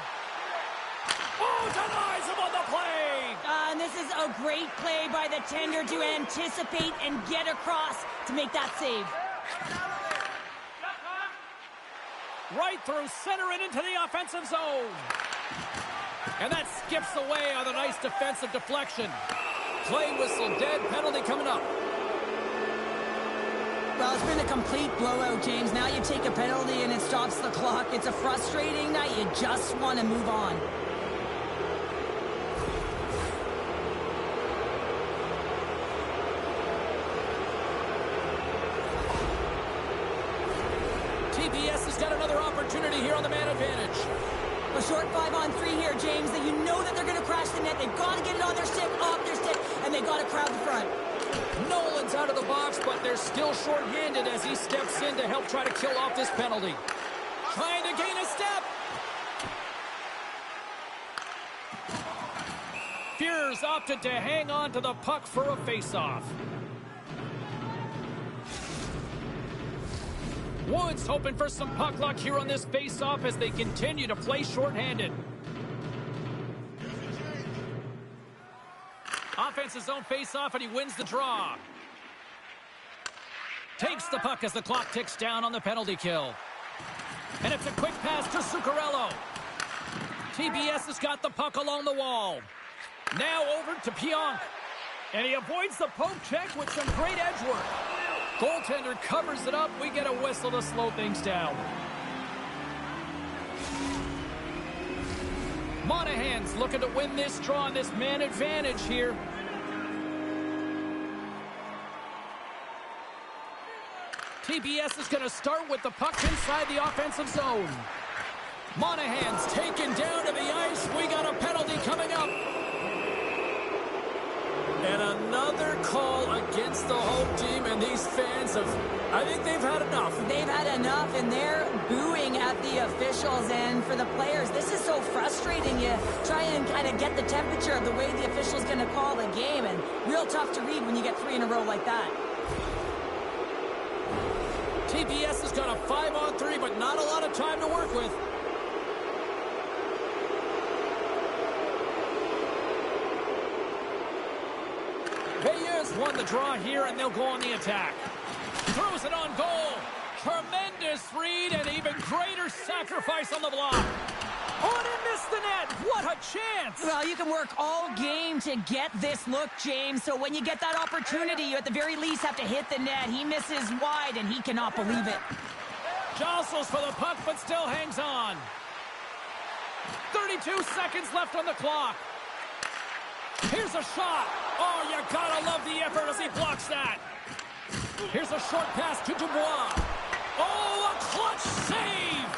Oh, denies him on the play! And this is a great play by the tender to anticipate and get across to make that save. Right through center and into the offensive zone. And that skips away on a nice defensive deflection. Play whistle dead, penalty coming up. Well, it's been a complete blowout, James. Now you take a penalty and it stops the clock. It's a frustrating night. You just want to move on. TPS has got another opportunity here on the man advantage. A short 5-on-3 here, James, that you know that they're going to crash the net. They've got to get it on their stick, off their stick, and they got to crowd the front. Nolan's out of the box, but they're still short-handed as he steps in to help try to kill off this penalty. Trying to gain a step. Fuhr's opted to hang on to the puck for a face-off. Woods hoping for some puck luck here on this face-off as they continue to play short-handed. Offensive zone face-off, and he wins the draw. Takes the puck as the clock ticks down on the penalty kill. And it's a quick pass to Zuccarello. TPS has got the puck along the wall. Now over to Pionk. And he avoids the poke check with some great edge work. Goaltender covers it up. We get a whistle to slow things down. Monahan's looking to win this draw on this man advantage here. TBS is going to start with the puck inside the offensive zone. Monahan's taken down to the ice. We got a penalty coming up. And another call against the home team, and these fans I think they've had enough. They've had enough, and they're booing at the officials. And for the players, this is so frustrating. You try and kind of get the temperature of the way the official's going to call the game, and real tough to read when you get 3 in a row like that. TBS has got a 5-on-3, but not a lot of time to work with. Bayeux won the draw here, and they'll go on the attack. Throws it on goal. Tremendous read and even greater sacrifice on the block. Oh, and he missed the net. What a chance. Well, you can work all game to get this look, James. So when you get that opportunity, you at the very least have to hit the net. He misses wide, and he cannot believe it. Jostles for the puck, but still hangs on. 32 seconds left on the clock. Here's a shot. Oh, you gotta love the effort as he blocks that. Here's a short pass to Dubois. Oh, a clutch save.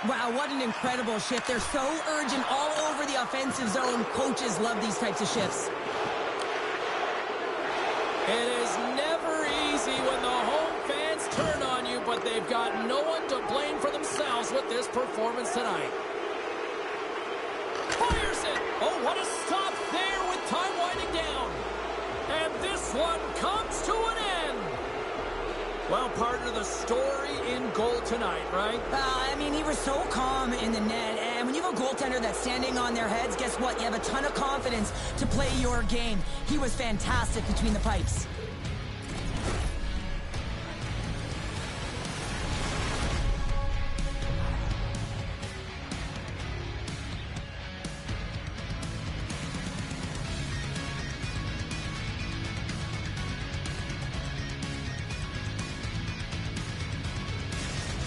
Wow, what an incredible shift. They're so urgent all over the offensive zone. Coaches love these types of shifts. It is never easy when the home fans turn on you, but they've got no one to blame for themselves with this performance tonight. Fires it. Oh, what a stop there with time winding down. And this one comes to an end. Well, partner, the story in goal tonight, right? I mean, he was so calm in the net. And when you have a goaltender that's standing on their heads, guess what? You have a ton of confidence to play your game. He was fantastic between the pipes.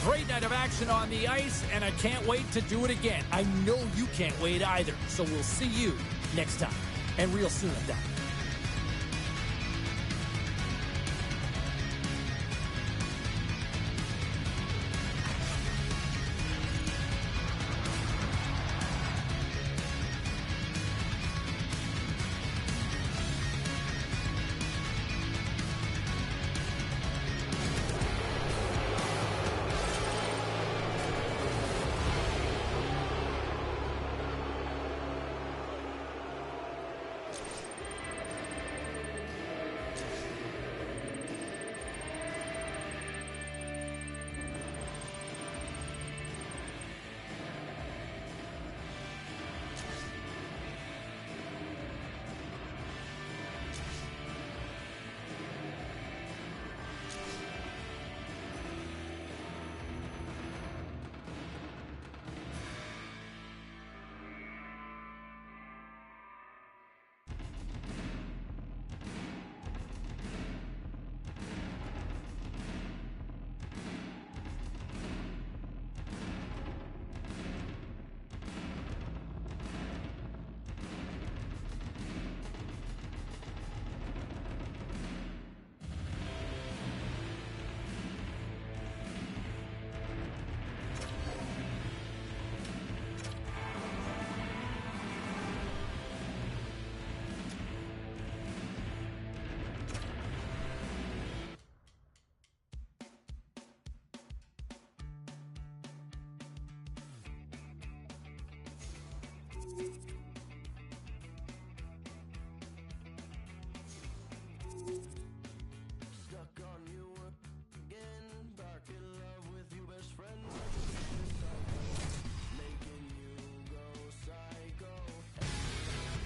Great night of action on the ice, and I can't wait to do it again. I know you can't wait either, so we'll see you next time, and real soon at that.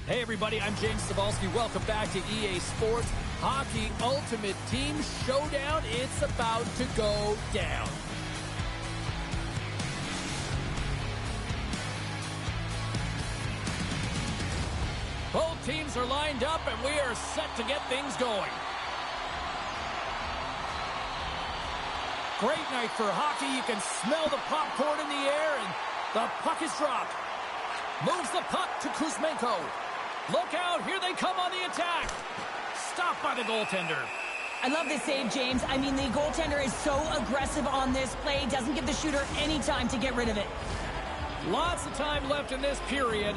Hey everybody, I'm James Cebulski. Welcome back to EA Sports Hockey Ultimate Team Showdown. It's about to go down. Both teams are lined up, and we are set to get things going. Great night for hockey. You can smell the popcorn in the air, and the puck is dropped. Moves the puck to Kuzmenko. Look out, here they come on the attack. Stopped by the goaltender. I love this save, James. I mean, the goaltender is so aggressive on this play. Doesn't give the shooter any time to get rid of it. Lots of time left in this period.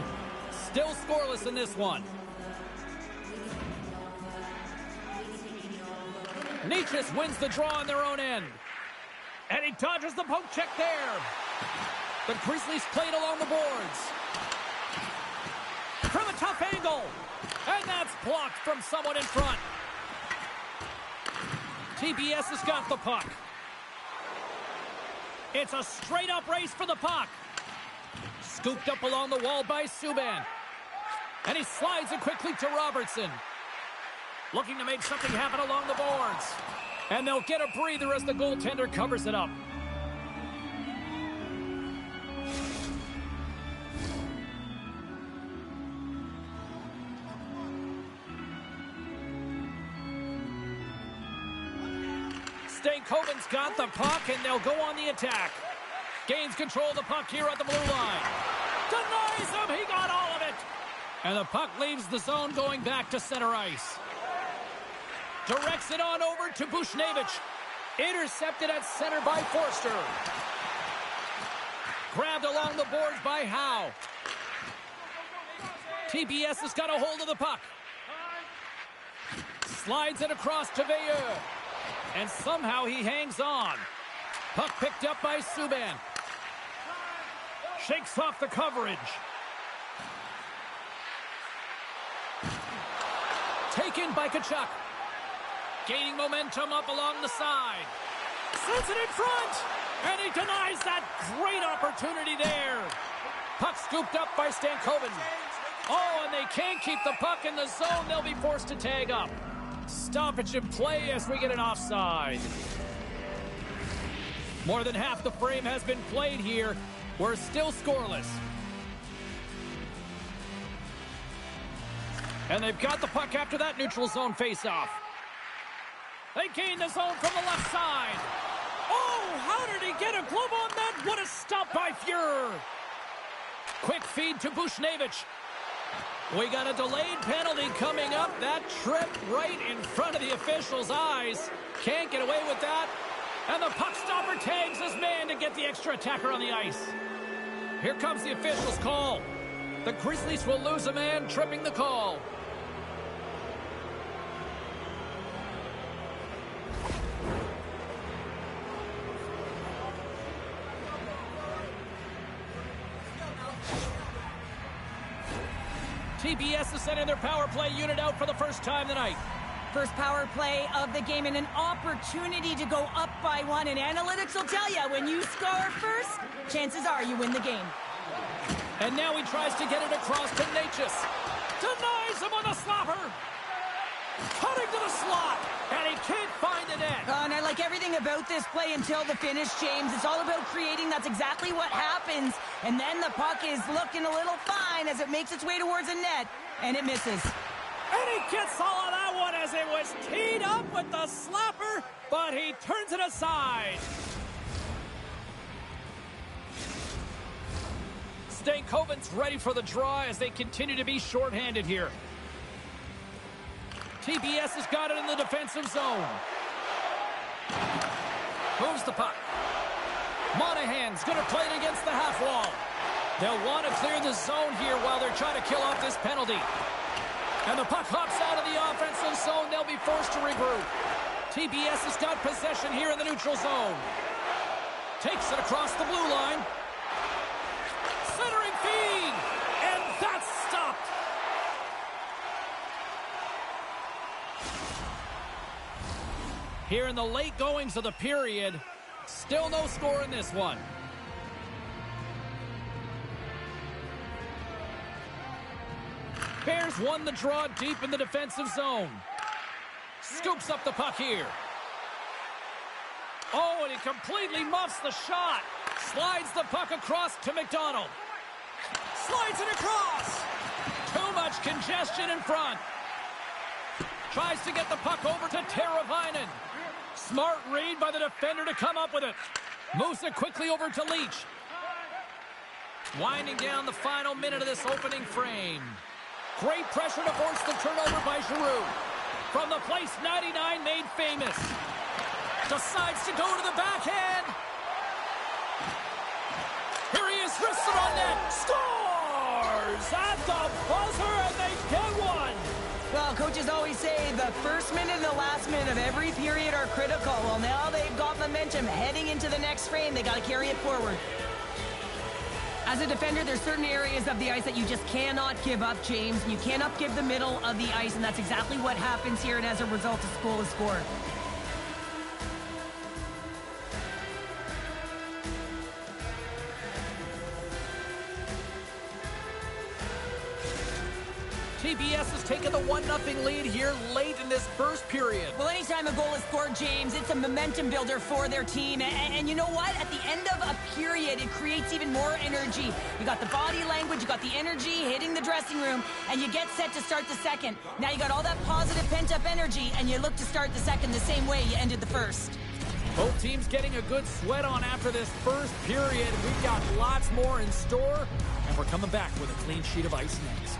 Still scoreless in this one. Nichus wins the draw on their own end. And he dodges the poke check there. The Grizzlies played along the boards. From a tough angle. And that's blocked from someone in front. TBS has got the puck. It's a straight-up race for the puck. Scooped up along the wall by Subban. And he slides it quickly to Robertson. Looking to make something happen along the boards. And they'll get a breather as the goaltender covers it up. Stankoven's got the puck, and they'll go on the attack. Gains control of the puck here at the blue line. Denies him, he got all of it. And the puck leaves the zone going back to center ice. Directs it on over to Bushnevich. Intercepted at center by Forster. Grabbed along the boards by Howe. TBS has got a hold of the puck. Slides it across to Veilleux. And somehow he hangs on. Puck picked up by Subban. Shakes off the coverage. Taken by Tkachuk. Gaining momentum up along the side. Sends it in front. And he denies that great opportunity there. Puck scooped up by Stankoven. Oh, and they can't keep the puck in the zone. They'll be forced to tag up. Stoppage in play as we get an offside. More than half the frame has been played here. We're still scoreless. And they've got the puck after that neutral zone faceoff. They gain the zone from the left side. Oh, how did he get a glove on that? What a stop by Fuhrer. Quick feed to Bushnevich. We got a delayed penalty coming up. That tripped right in front of the official's eyes. Can't get away with that. And the puck stopper tags his man to get the extra attacker on the ice. Here comes the official's call. The Grizzlies will lose a man, tripping the call. TBS is sending their power play unit out for the first time tonight. First power play of the game and an opportunity to go up by one. And analytics will tell you, when you score first, chances are you win the game. And now he tries to get it across to Nichus. Denies him on the slapper. Cutting to the slot. And he can't find the net. And I like everything about this play until the finish, James. It's all about creating. That's exactly what happens. And then the puck is looking a little fine as it makes its way towards the net. And it misses. And he gets all of that one as it was teed up with the slapper, but he turns it aside. Stankoven's ready for the draw as they continue to be shorthanded here. TBS has got it in the defensive zone. Moves the puck. Monahan's going to play it against the half wall. They'll want to clear the zone here while they're trying to kill off this penalty. And the puck hops out of the offensive zone. They'll be forced to regroup. TBS has got possession here in the neutral zone. Takes it across the blue line. Centering feed. And that's stopped. Here in the late goings of the period, still no score in this one. Bears won the draw deep in the defensive zone. Scoops up the puck here. Oh, and he completely muffs the shot. Slides the puck across to McDonald. Slides it across. Too much congestion in front. Tries to get the puck over to Teravainen. Smart read by the defender to come up with it. Moves it quickly over to Leach. Winding down the final minute of this opening frame. Great pressure to force the turnover by Giroux. From the place 99 made famous. Decides to go to the backhand. Here he is, wrists it on net. Scores at the buzzer, and they get one. Well, coaches always say the first minute and the last minute of every period are critical. Well, now they've got momentum heading into the next frame. They got to carry it forward. As a defender, there's certain areas of the ice that you just cannot give up, James. You cannot give the middle of the ice, and that's exactly what happens here, and as a result, a goal is scored. TBS has taken the 1-0 lead here late in this first period. Well, anytime a goal is scored, James, it's a momentum builder for their team. And you know what? At the end of a period, it creates even more energy. You got the body language, you got the energy hitting the dressing room, and you get set to start the second. Now you got all that positive pent-up energy, and you look to start the second the same way you ended the first. Both teams getting a good sweat on after this first period. We've got lots more in store, and we're coming back with a clean sheet of ice next.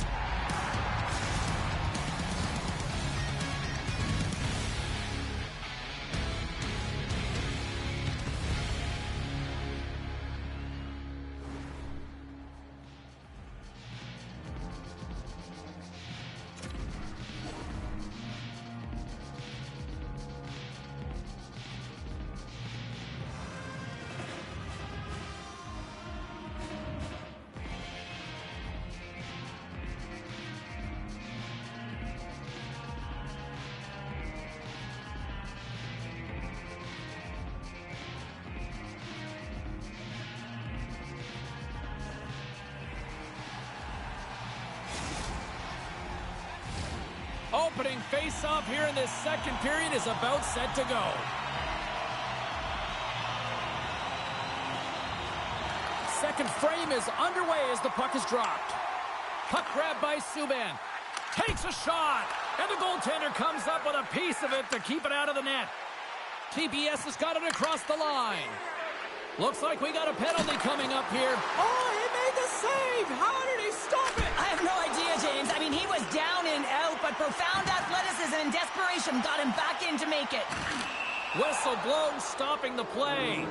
Opening face-off here in this second period is about set to go. Second frame is underway as the puck is dropped. Puck grabbed by Subban. Takes a shot, and the goaltender comes up with a piece of it to keep it out of the net. TBS has got it across the line. Looks like we got a penalty coming up here. Oh, he made the save! How did he stop it? I have no idea, James. I mean, he was down and out, but profound athleticism and desperation got him back in to make it. Whistle blown, stopping the play.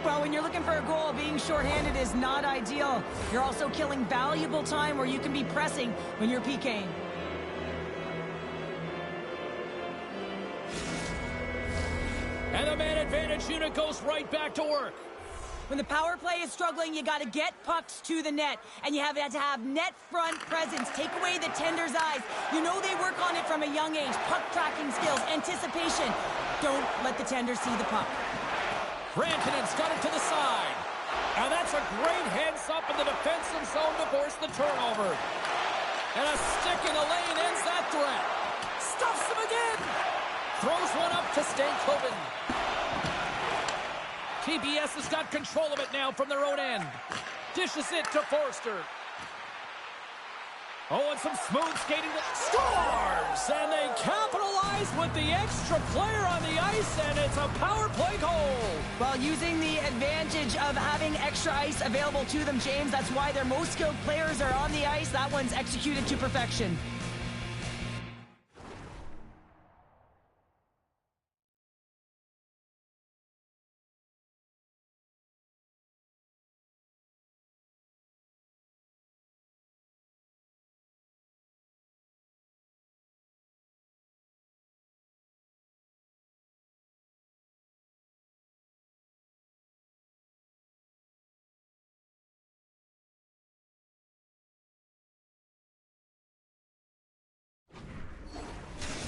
Well, when you're looking for a goal, being shorthanded is not ideal. You're also killing valuable time where you can be pressing when you're PKing. And the man advantage unit goes right back to work. When the power play is struggling, you got to get pucks to the net, and you have to have net front presence. Take away the tender's eyes. You know they work on it from a young age. Puck tracking skills, anticipation. Don't let the tender see the puck. Rantanen's got it to the side. And that's a great heads-up in the defensive zone to force the turnover. And a stick in the lane ends that threat. Stuffs him again. Throws one up to Stankoven. TBS has got control of it now from their own end. Dishes it to Forster. Oh, and some smooth skating. Scores! And they capitalize with the extra player on the ice, and it's a power play goal. While using the advantage of having extra ice available to them, James, that's why their most skilled players are on the ice. That one's executed to perfection.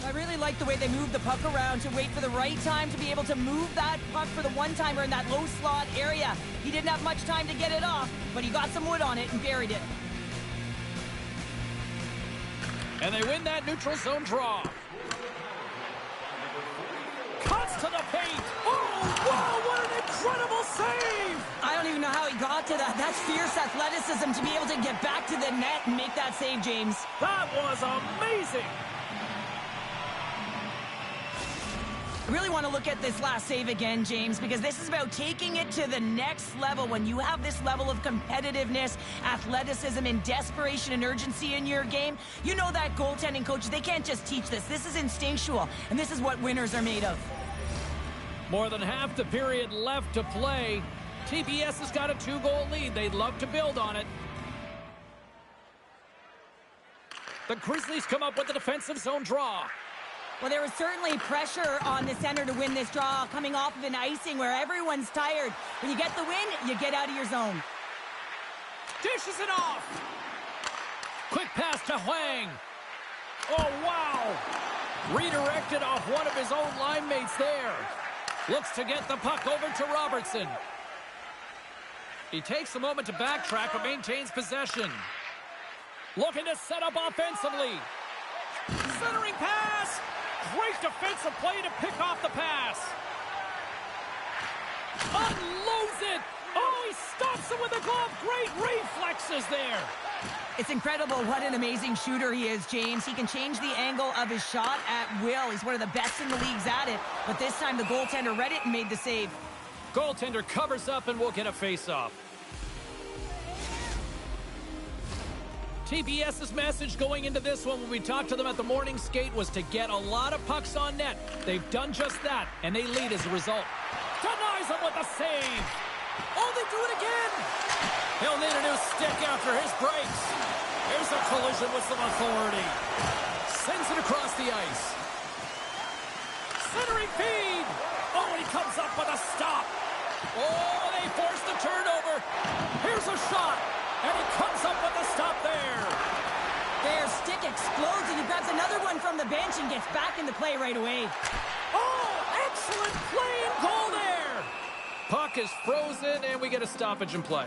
I really like the way they move the puck around to wait for the right time to be able to move that puck for the one-timer in that low slot area. He didn't have much time to get it off, but he got some wood on it and buried it. And they win that neutral zone draw. Cuts to the paint. Oh, Whoa, what an incredible save! I don't even know how he got to that. That's fierce athleticism to be able to get back to the net and make that save, James. That was amazing! I really want to look at this last save again, James, because this is about taking it to the next level. When you have this level of competitiveness, athleticism, and desperation and urgency in your game, you know that goaltending coaches, they can't just teach this. This is instinctual, and this is what winners are made of. More than half the period left to play. TPS has got a 2-goal lead. They'd love to build on it. The Grizzlies come up with the defensive zone draw. Well, there was certainly pressure on the center to win this draw, coming off of an icing where everyone's tired. When you get the win, you get out of your zone. Dishes it off. Quick pass to Huang. Oh, wow. Redirected off one of his own line mates there. Looks to get the puck over to Robertson. He takes a moment to backtrack but maintains possession. Looking to set up offensively. Centering pass. Great defensive play to pick off the pass. Unloads it. Oh, he stops it with a glove. Great reflexes there. It's incredible what an amazing shooter he is, James. He can change the angle of his shot at will. He's one of the best in the leagues at it. But this time the goaltender read it and made the save. Goaltender covers up and will get a face-off. TPS's message going into this one when we talked to them at the morning skate was to get a lot of pucks on net. They've done just that, and they lead as a result. Denies him with a save. Oh, they do it again. He'll need a new stick after his breaks. Here's a collision with some authority. Sends it across the ice. Centering feed. Oh, and he comes up with a stop. Oh, they force the turnover. Here's a shot. And he comes up with a stop there. Their stick explodes, and he grabs another one from the bench and gets back into play right away. Oh, excellent play and goal there. Puck is frozen, and we get a stoppage in play.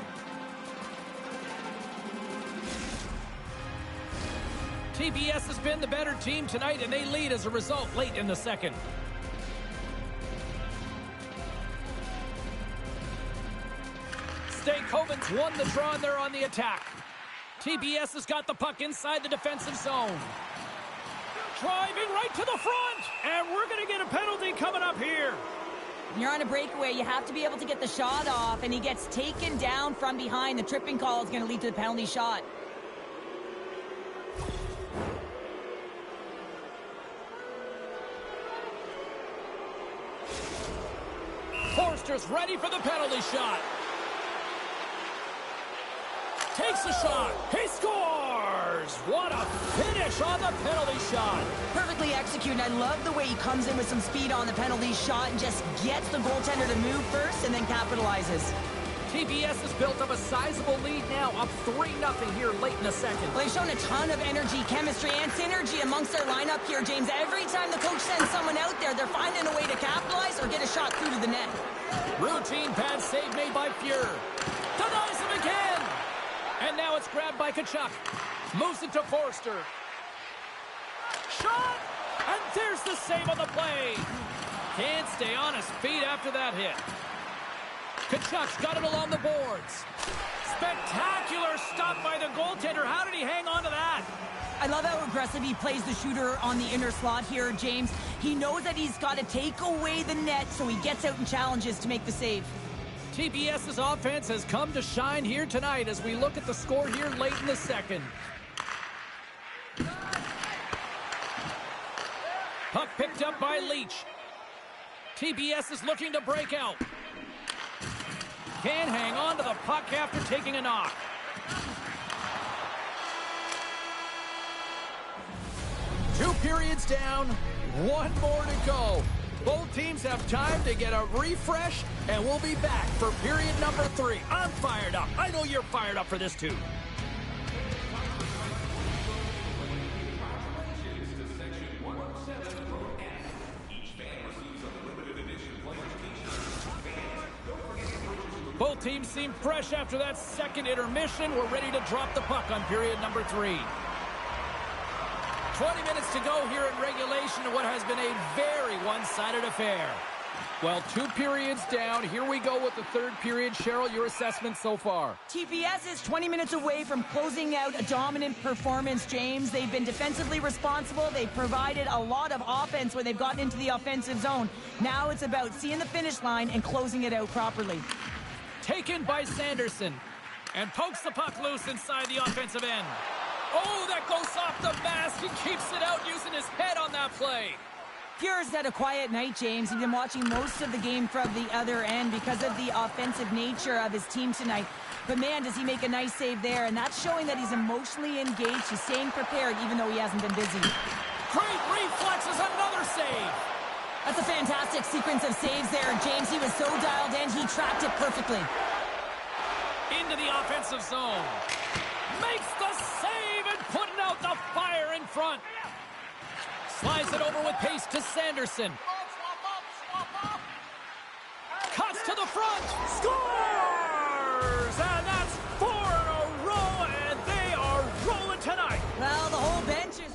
TPS has been the better team tonight, and they lead as a result late in the second. Stankoven's won the draw, and they're on the attack. TPS has got the puck inside the defensive zone. Driving right to the front, and we're going to get a penalty coming up here. When you're on a breakaway, you have to be able to get the shot off, and he gets taken down from behind. The tripping call is going to lead to the penalty shot. Forster's ready for the penalty shot. Takes a shot. He scores! What a finish on the penalty shot. Perfectly executed. I love the way he comes in with some speed on the penalty shot and just gets the goaltender to move first and then capitalizes. TPS has built up a sizable lead now, up 3-0 here late in the second. Well, they've shown a ton of energy, chemistry, and synergy amongst their lineup here, James. Every time the coach sends someone out there, they're finding a way to capitalize or get a shot through to the net. Routine pad save made by Fuhr. Denies him again! And now it's grabbed by Tkachuk. Moves it to Forster. Shot! And there's the save on the play. Can't stay on his feet after that hit. Tkachuk's got it along the boards. Spectacular stop by the goaltender. How did he hang on to that? I love how aggressive he plays the shooter on the inner slot here, James. He knows that he's got to take away the net, so he gets out and challenges to make the save. TPS's offense has come to shine here tonight as we look at the score here late in the second. Puck picked up by Leach. TPS is looking to break out. Can't hang on to the puck after taking a knock. Two periods down, one more to go. Both teams have time to get a refresh, and we'll be back for period number 3. I'm fired up. I know you're fired up for this too. Both teams seem fresh after that second intermission. We're ready to drop the puck on period number 3. 20 minutes to go here in regulation in what has been a very one-sided affair. Well, 2 periods down. Here we go with the third period. Cheryl, your assessment so far? TPS is 20 minutes away from closing out a dominant performance, James. They've been defensively responsible. They've provided a lot of offense when they've gotten into the offensive zone. Now it's about seeing the finish line and closing it out properly. Taken by Sanderson. And pokes the puck loose inside the offensive end. Oh, that goes off the mask. He keeps it out using his head on that play. Fuhr's had a quiet night, James. He's been watching most of the game from the other end because of the offensive nature of his team tonight. But man, does he make a nice save there, and that's showing that he's emotionally engaged. He's staying prepared even though he hasn't been busy. Great reflexes, another save. That's a fantastic sequence of saves there, James. He was so dialed in, he tracked it perfectly. Into the offensive zone. Makes the save and putting out the fire in front. Slides it over with pace to Sanderson. Cuts to the front. Scores! And that's 4 in a row, and they are rolling tonight. Well, the whole bench is...